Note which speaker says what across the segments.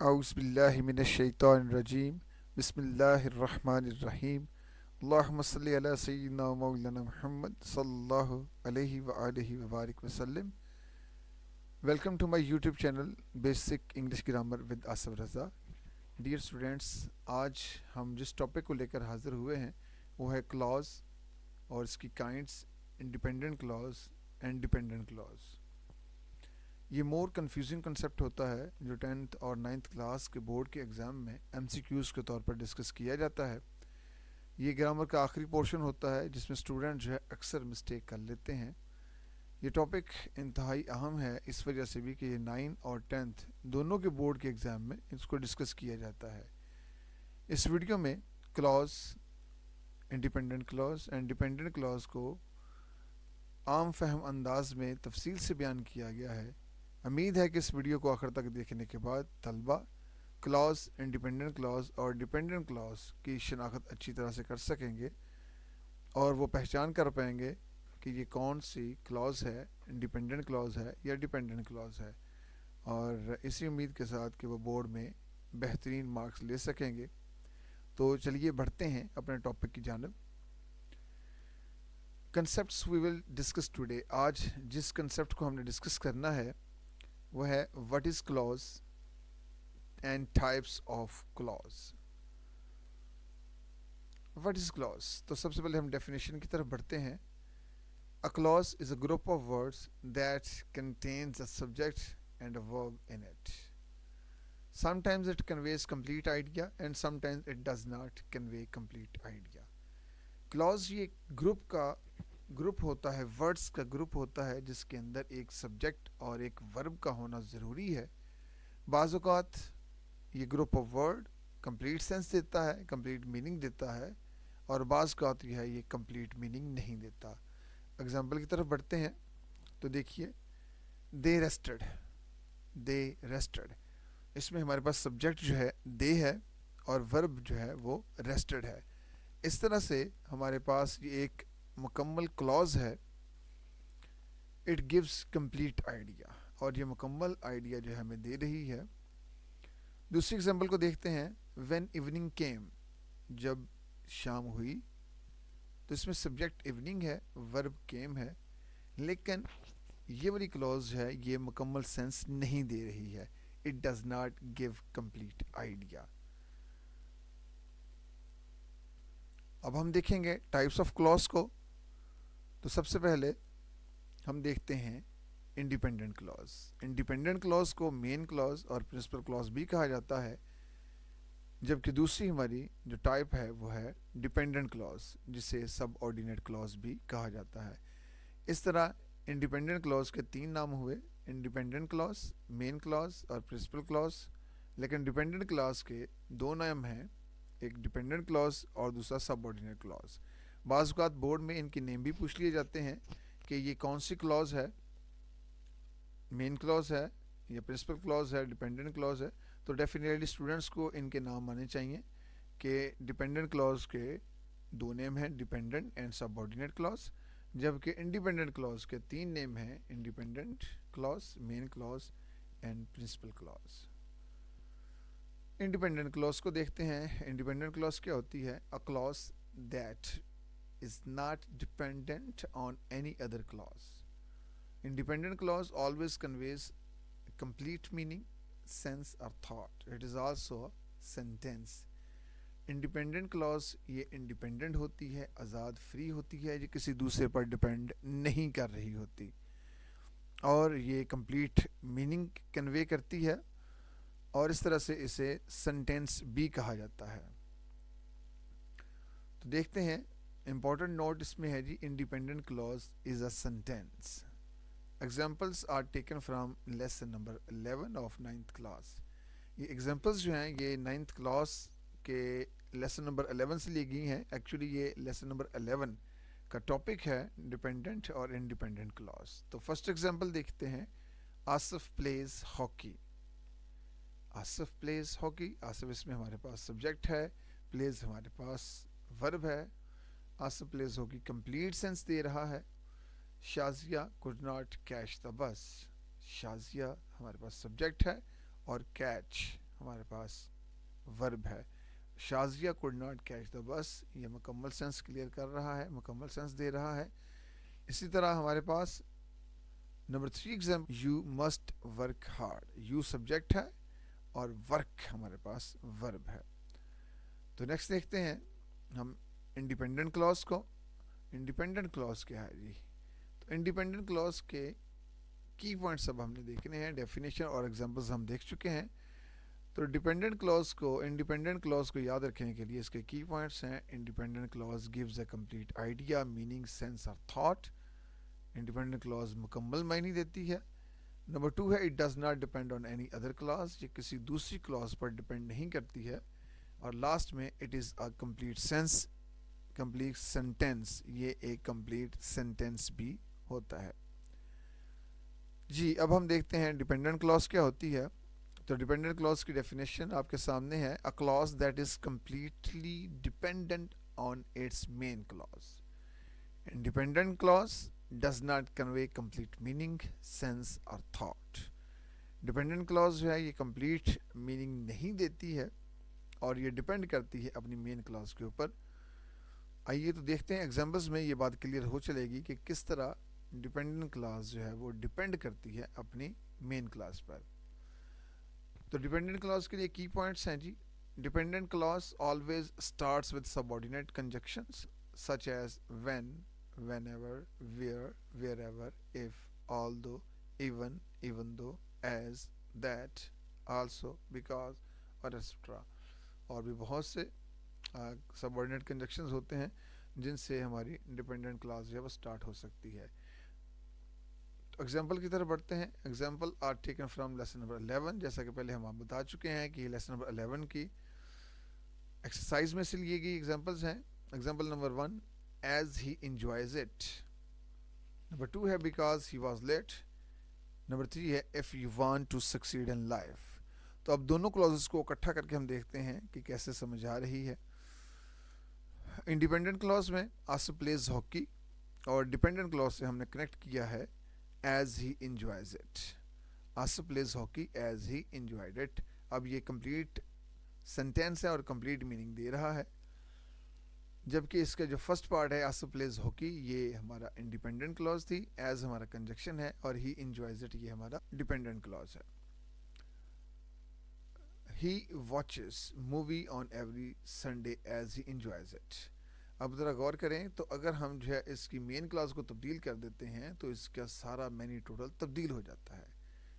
Speaker 1: اعوذ باللہ من الشیطان الرجیم بسم اللہ الرحمن الرحیم اللہم صلی علی سیدنا و مولانا محمد صلی اللہ علیہ وآلہ وبارک وسلم. Welcome to my YouTube channel basic English grammar with Asif Raza. Dear students, آج ہم جس ٹاپک کو لے کر حاضر ہوئے ہیں وہ ہے کلاز اور اس کی kinds, independent clause and dependent clause. یہ مور کنفیوزنگ کنسیپٹ ہوتا ہے جو 10th اور 9th کلاس کے بورڈ کے ایگزام میں ایم سی کیوز کے طور پر ڈسکس کیا جاتا ہے. یہ گرامر کا آخری پورشن ہوتا ہے جس میں اسٹوڈنٹ جو ہے اکثر مسٹیک کر لیتے ہیں. یہ ٹاپک انتہائی اہم ہے اس وجہ سے بھی کہ یہ 9 اور 10th دونوں کے بورڈ کے ایگزام میں اس کو ڈسکس کیا جاتا ہے. اس ویڈیو میں clause, independent clause and dependent clause کو عام فہم انداز میں تفصیل سے بیان کیا گیا ہے. امید ہے کہ اس ویڈیو کو آخر تک دیکھنے کے بعد طلبہ کلاز، انڈیپینڈنٹ کلاز اور ڈیپینڈنٹ کلاز کی شناخت اچھی طرح سے کر سکیں گے اور وہ پہچان کر پائیں گے کہ یہ کون سی کلاز ہے، انڈیپینڈنٹ کلاز ہے یا ڈیپینڈنٹ کلاز ہے، اور اسی امید کے ساتھ کہ وہ بورڈ میں بہترین مارکس لے سکیں گے. تو چلیے بڑھتے ہیں اپنے ٹاپک کی جانب. Concepts we will discuss today. آج جس کنسیپٹ کو ہم نے ڈسکس کرنا ہے وہ ہے what is clause and types of clause. What is clause? تو سب سے پہلے ہم ڈیفینیشن کی طرف بڑھتے ہیں. A clause is a group of words that contains a subject and a verb in it. Sometimes it conveys complete idea and sometimes it does not convey complete idea. Clause یہ group ہوتا ہے، words کا group ہوتا ہے جس کے اندر ایک subject اور ایک ورب کا ہونا ضروری ہے. بعض اوقات یہ group of word complete sense دیتا ہے، کمپلیٹ میننگ دیتا ہے، اور بعض اوقات یہ کمپلیٹ میننگ نہیں دیتا. اگزامپل کی طرف بڑھتے ہیں تو دیکھیے دے ریسٹڈ. اس میں ہمارے پاس سبجیکٹ جو ہے دے ہے اور ورب جو ہے وہ ریسٹڈ ہے. اس طرح سے ہمارے پاس یہ ایک مکمل کلاز ہے. اٹ گیوز کمپلیٹ آئیڈیا، اور یہ مکمل آئیڈیا جو ہمیں دے رہی ہے. دوسری ایگزامپل کو دیکھتے ہیں. وین ایوننگ کیم، جب شام ہوئی، تو اس میں سبجیکٹ ایوننگ ہے، ورب کیم ہے، لیکن یہ والی کلاز جو ہے یہ مکمل سینس نہیں دے رہی ہے. It does not give complete idea. اب ہم دیکھیں گے ٹائپس آف کلاز کو. تو سب سے پہلے ہم دیکھتے ہیں انڈیپینڈنٹ کلاز. انڈیپینڈنٹ کلاز کو مین کلاز اور پرنسپل کلاز بھی کہا جاتا ہے، جبکہ دوسری ہماری جو ٹائپ ہے وہ ہے ڈیپینڈنٹ کلاز، جسے سب آرڈینیٹ کلاز بھی کہا جاتا ہے. اس طرح انڈیپینڈنٹ کلاز کے 3 نام ہوئے: انڈیپینڈنٹ کلاز، مین کلاز اور پرنسپل کلاز. لیکن ڈیپینڈنٹ کلاز کے 2 نام ہیں، ایک ڈیپینڈنٹ کلاز اور دوسرا سب آرڈینیٹ کلاز. بعض اوقات بورڈ میں ان کے نیم بھی پوچھ لیے جاتے ہیں کہ یہ کون سی کلاز ہے، مین کلاز ہے یا پرنسپل کلاز ہے، ڈیپینڈنٹ کلاز ہے. تو ڈیفینیٹلی اسٹوڈنٹس کو ان کے نام آنے چاہیے کہ ڈیپینڈنٹ کلاز کے 2 نیم ہیں، dependent and subordinate clause, جبکہ انڈیپینڈنٹ کلاز کے 3 نیم ہیں، independent clause, main clause and principal clause. Independent clause کو دیکھتے ہیں. انڈیپینڈنٹ کلاز کیا ہوتی ہے؟ A clause that is not dependent on any other clause. Independent clause always conveys complete meaning, sense or thought. It is also a sentence. Independent clause یہ independent ہوتی ہے، آزاد free ہوتی ہے، یہ کسی دوسرے پر ڈپینڈ نہیں کر رہی ہوتی، اور یہ کمپلیٹ میننگ کنوے کرتی ہے، اور اس طرح سے اسے سینٹینس بھی کہا جاتا ہے. تو دیکھتے ہیں امپورٹنٹ نوٹ اس میں ہے جی، independent clause is a sentence. Examples are taken from lesson number 11 of 9th class. یہ ایگزامپلس جو ہیں یہ 9th کلاس کے لیسن نمبر 11 سے لی گئی ہیں. ایکچولی یہ لیسن نمبر 11 کا ٹاپک ہے ڈیپینڈنٹ اور انڈیپینڈنٹ کلاز. تو فرسٹ ایگزامپل دیکھتے ہیں. Asif plays hockey. Asif plays hockey. Asif اس میں ہمارے پاس سبجیکٹ ہے، پلیز ہمارے پاس ورب ہے. Asif plays hockey complete sense they رہا ہے. Shazia could not catch the bus. Shazia ہمارے پاس سبجیکٹ ہے اور کیچ ہمارے پاس ورب ہے. Shazia could not catch the bus, یہ مکمل سینس کلیئر کر رہا ہے, مکمل سینس دے رہا ہے. اسی طرح ہمارے پاس number 3 example, you must work hard. You subject ہے اور ورک ہمارے پاس ورب ہے. تو نیکسٹ دیکھتے ہیں ہم انڈیپینڈنٹ کلاس کو. انڈیپینڈنٹ کلاس کیا ہے جی؟ تو انڈیپینڈنٹ کلاس کے کی پوائنٹس اب ہم نے دیکھنے ہیں, ڈیفینیشن اور ایگزامپلز ہم دیکھ چکے ہیں. تو انڈیپینڈنٹ کلاس کو یاد رکھنے کے لیے اس کے کی پوائنٹس ہیں. Independent class gives a complete idea, meaning, sense اور تھاٹ. انڈیپینڈنٹ کلاس مکمل معنی دیتی ہے. نمبر 2 ہے it does not depend on any other class, یہ کسی دوسری کلاس پر ڈپینڈ نہیں کرتی ہے. اور لاسٹ میں it is a complete sense, complete sentence, یہ ایک کمپلیٹ سینٹینس بھی ہوتا ہے. جی اب ہم دیکھتے ہیں ڈیپینڈنٹ کلاس کیا ہوتی ہے. تو ڈیپینڈنٹ کلاس کی ڈیفینیشن آپ کے سامنے ہے. A clause that is completely dependent on its main clause. Independent clause does not convey complete meaning, sense اور thought. Dependent clause جو ہے یہ complete meaning نہیں دیتی ہے اور یہ ڈپینڈ کرتی ہے اپنی مین کلاس کے اوپر. آئیے تو دیکھتے ہیں ایگزامپلس میں یہ بات کلیئر ہو چلے گی کہ کس طرح ڈیپینڈنٹ کلاس جو ہے وہ ڈپینڈ کرتی ہے اپنی مین کلاس پر. تو ڈیپینڈنٹ کلاس کے لیے کی پوائنٹس ہیں جی. Dependent clause always starts with subordinate conjunctions such as when, whenever, where, wherever, if, although, even though, as, that, also, because اور etc. اور بھی بہت سے سبارڈینیٹ کنجنکشنز ہوتے ہیں جن سے ہماری ڈیپینڈنٹ کلاس جو ہے وہ اسٹارٹ ہو سکتی ہے. ایگزامپل کی طرف بڑھتے ہیں. Example are taken from lesson number 11, جیسا کہ پہلے ہم آپ بتا چکے ہیں کہ لیسن نمبر 11 کی ایکسرسائز میں سے لیے گئی ایگزامپلز ہیں. Example number 1, as he enjoys it. Number 2 ہے because he was late. Number 3 ہے if you want to succeed in life. تو اب دونوں کلوزز کو اکٹھا کر کے ہم دیکھتے ہیں کہ کیسے سمجھ آ رہی ہے. انڈیپینڈنٹ کلاس میں آصف پلیز ہاکی, اور ڈیپینڈنٹ کلاس سے ہم نے کنیکٹ کیا ہے as he enjoys it. Asif plays hockey as he enjoyed it. اب یہ کمپلیٹ سینٹینس ہے اور کمپلیٹ میننگ دے رہا ہے, جبکہ اس کا جو فرسٹ پارٹ ہے آصف پلیز ہاکی یہ ہمارا انڈیپینڈنٹ کلاس تھی, ایز ہمارا کنجنکشن ہے, اور ہی انجوائز اٹ یہ ہمارا ڈیپینڈنٹ کلاس ہے. He watches movie on every Sunday as he enjoys it. اب ذرا غور کریں تو اگر ہم جو ہے اس کی مین کلاس کو تبدیل کر دیتے ہیں تو اس کا سارا مینی ٹوٹل تبدیل ہو جاتا ہے.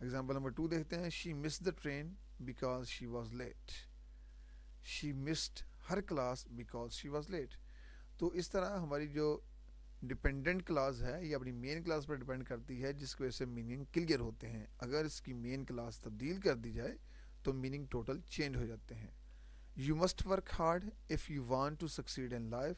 Speaker 1: ایگزامپل نمبر 2 دیکھتے ہیں. She missed the train because she was late. She missed her class because she was late. تو اس طرح ہماری جو ڈیپینڈنٹ کلاس ہے یہ اپنی مین کلاس پر ڈیپینڈ کرتی ہے, جس کی وجہ سے میننگ کلیئر ہوتے ہیں. اگر اس کی مین کلاس تبدیل کر دی جائے تو میننگ ٹوٹل چینج ہو جاتے ہیں. You must work hard if you want to succeed in life.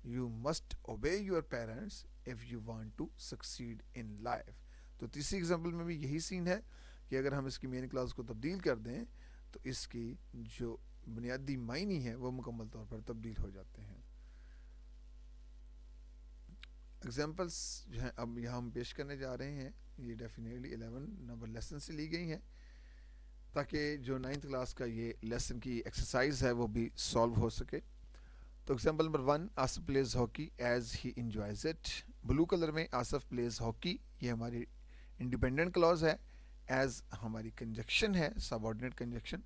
Speaker 1: You must obey your parents if you want to succeed in life. تو تیسری ایگزامپل میں بھی یہی سین ہے کہ اگر ہم اس کی مین کلاس کو تبدیل کر دیں تو اس کی جو بنیادی معنی ہے وہ مکمل طور پر تبدیل ہو جاتے ہیں. ایگزامپلس جو ہیں اب یہاں ہم پیش کرنے جا رہے ہیں یہ ڈیفینیٹلی 11 نمبر لیسن سے لی گئی ہیں تاکہ جو 9th کلاس کا یہ لیسن کی ایکسرسائز ہے وہ بھی سالو ہو سکے. تو example number 1, Asif plays hockey as he enjoys it. Blue colour میں آصف پلیز ہاکی یہ ہماری انڈیپینڈنٹ کلاس ہے, ایز ہماری کنجنکشن ہے, subordinate conjunction.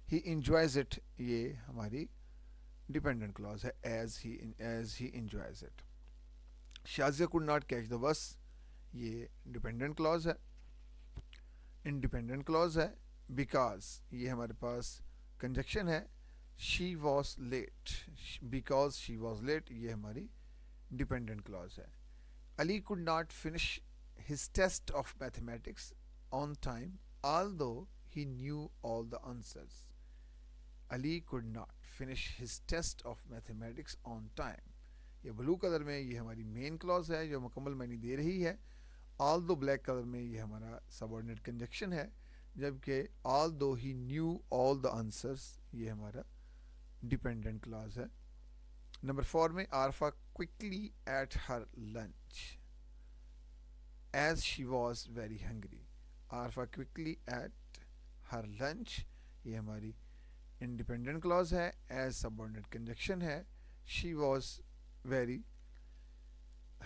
Speaker 1: He enjoys it یہ ہماری ڈیپینڈنٹ کلاس ہے, as he enjoys it. Shazia could not catch the bus یہ ڈیپینڈنٹ کلاس ہے. انڈیپینڈنٹ کلاس ہے بیکاز یہ ہمارے پاس کنجنکشن ہے. She was late because she was late یہ ہماری ڈیپینڈنٹ کلاس ہے. علی could not finish his test of mathematics on time although he knew all the answers. Ali could not finish his test of mathematics on time. یہ بلو colour میں یہ ہماری مین class ہے جو مکمل معنی دے رہی ہے. آل دو بلیک کلر میں یہ ہمارا سبارڈینیٹ کنجنکشن ہے, جبکہ آل دو ہی نیو آل دا آنسرس یہ ہمارا ڈیپینڈنٹ کلاس ہے. نمبر 4 میں Arifa quickly ate her lunch as she was very hungry. Arifa quickly ate her lunch یہ ہماری انڈیپینڈنٹ کلاز ہے. ایز سبارڈینیٹ کنجنکشن ہے she was very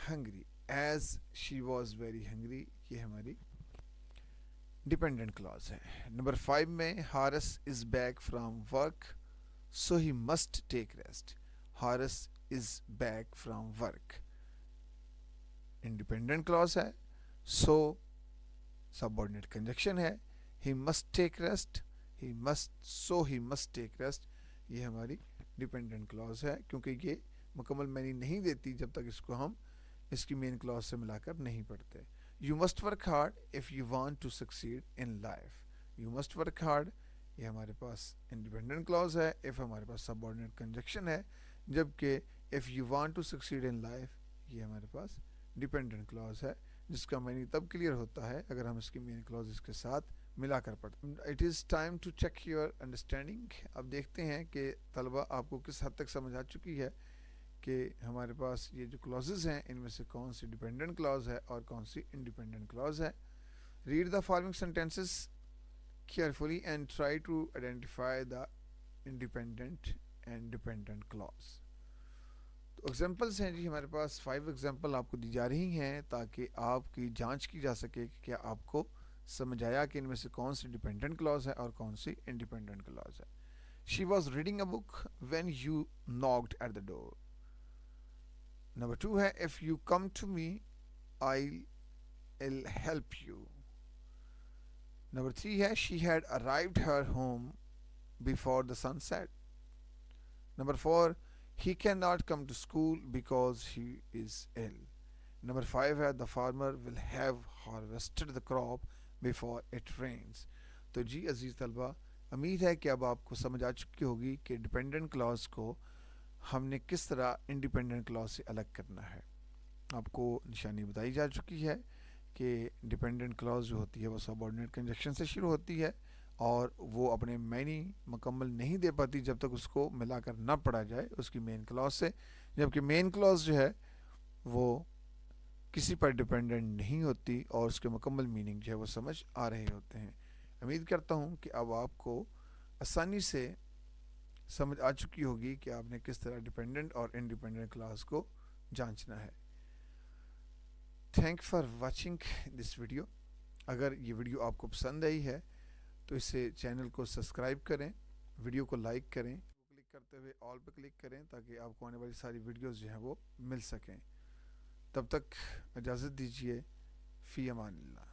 Speaker 1: hungry. As she was very hungry یہ ہماری ڈیپینڈنٹ کلاز ہے. Number 5 میں Haris is back from work so he must take rest. Haris is back from work independent clause ہے. So subordinate conjunction ہے. He must take rest so he must take rest یہ ہماری dependent clause ہے کیونکہ یہ مکمل معنی نہیں دیتی جب تک اس کو ہم اس کی مین کلاز سے ملا کر نہیں پڑھتے. You must work hard if you want to succeed in life. You must work hard یہ ہمارے پاس انڈیپینڈنٹ کلاز ہے. اف ہمارے پاس سبارڈینیٹ کنجنکشن ہے جبکہ if you want to succeed in life یہ ہمارے پاس ڈیپینڈنٹ کلاز ہے جس کا معنی تب کلیئر ہوتا ہے اگر ہم اس کی مین کلاز اس کے ساتھ ملا کر پڑھتے ہیں. It is time to check your understanding. اب دیکھتے ہیں کہ طلبہ آپ کو کس حد تک سمجھ آ چکی ہے کہ ہمارے پاس یہ جو کلازز ہیں ان میں سے کون سی ڈیپینڈنٹ کلاز ہے اور کون سی انڈیپینڈنٹ کلاز ہے. Read the following sentences carefully and try to identify the independent and dependent clause. تو ایگزامپلس ہیں جی ہمارے پاس 5 ایگزامپل آپ کو دی جا رہی ہیں تاکہ آپ کی جانچ کی جا سکے کہ کیا آپ کو سمجھ آیا کہ ان میں سے کون سی ڈیپینڈنٹ کلاز ہے اور کون سی انڈیپینڈنٹ کلاز ہے. She was reading a book when you knocked at the door. Number 2 ہے if you come to me I'll help you. Number 3 ہے she had arrived her home before the sun set. Number 4 he cannot come to school because he is ill. Number 5 ہے the farmer will have harvested the crop before it rains. تو جی عزیز طلبہ امید ہے کہ اب آپ کو سمجھ آ چکی ہوگی کہ ڈیپینڈنٹ کلاز کو ہم نے کس طرح انڈیپینڈنٹ کلاز سے الگ کرنا ہے. آپ کو نشانی بتائی جا چکی ہے کہ ڈیپینڈنٹ کلاز جو ہوتی ہے وہ سبارڈینیٹ کنجنکشن سے شروع ہوتی ہے اور وہ اپنے معنی مکمل نہیں دے پاتی جب تک اس کو ملا کر نہ پڑھا جائے اس کی مین کلاز سے. جبکہ مین کلاز جو ہے وہ کسی پر ڈیپینڈنٹ نہیں ہوتی اور اس کے مکمل میننگ جو ہے وہ سمجھ آ رہے ہوتے ہیں. امید کرتا ہوں کہ اب آپ کو آسانی سے سمجھ آ چکی ہوگی کہ آپ نے کس طرح ڈیپینڈنٹ اور انڈیپینڈنٹ کلاس کو جانچنا ہے. Thank for watching this video. اگر یہ ویڈیو آپ کو پسند آئی ہے تو اسے چینل کو سبسکرائب کریں, ویڈیو کو لائک کریں, کلک کرتے ہوئے آل پہ کلک کریں تاکہ آپ کو آنے والی ساری ویڈیوز جو ہیں وہ مل سکیں. تب تک اجازت دیجیے. فی امان اللہ.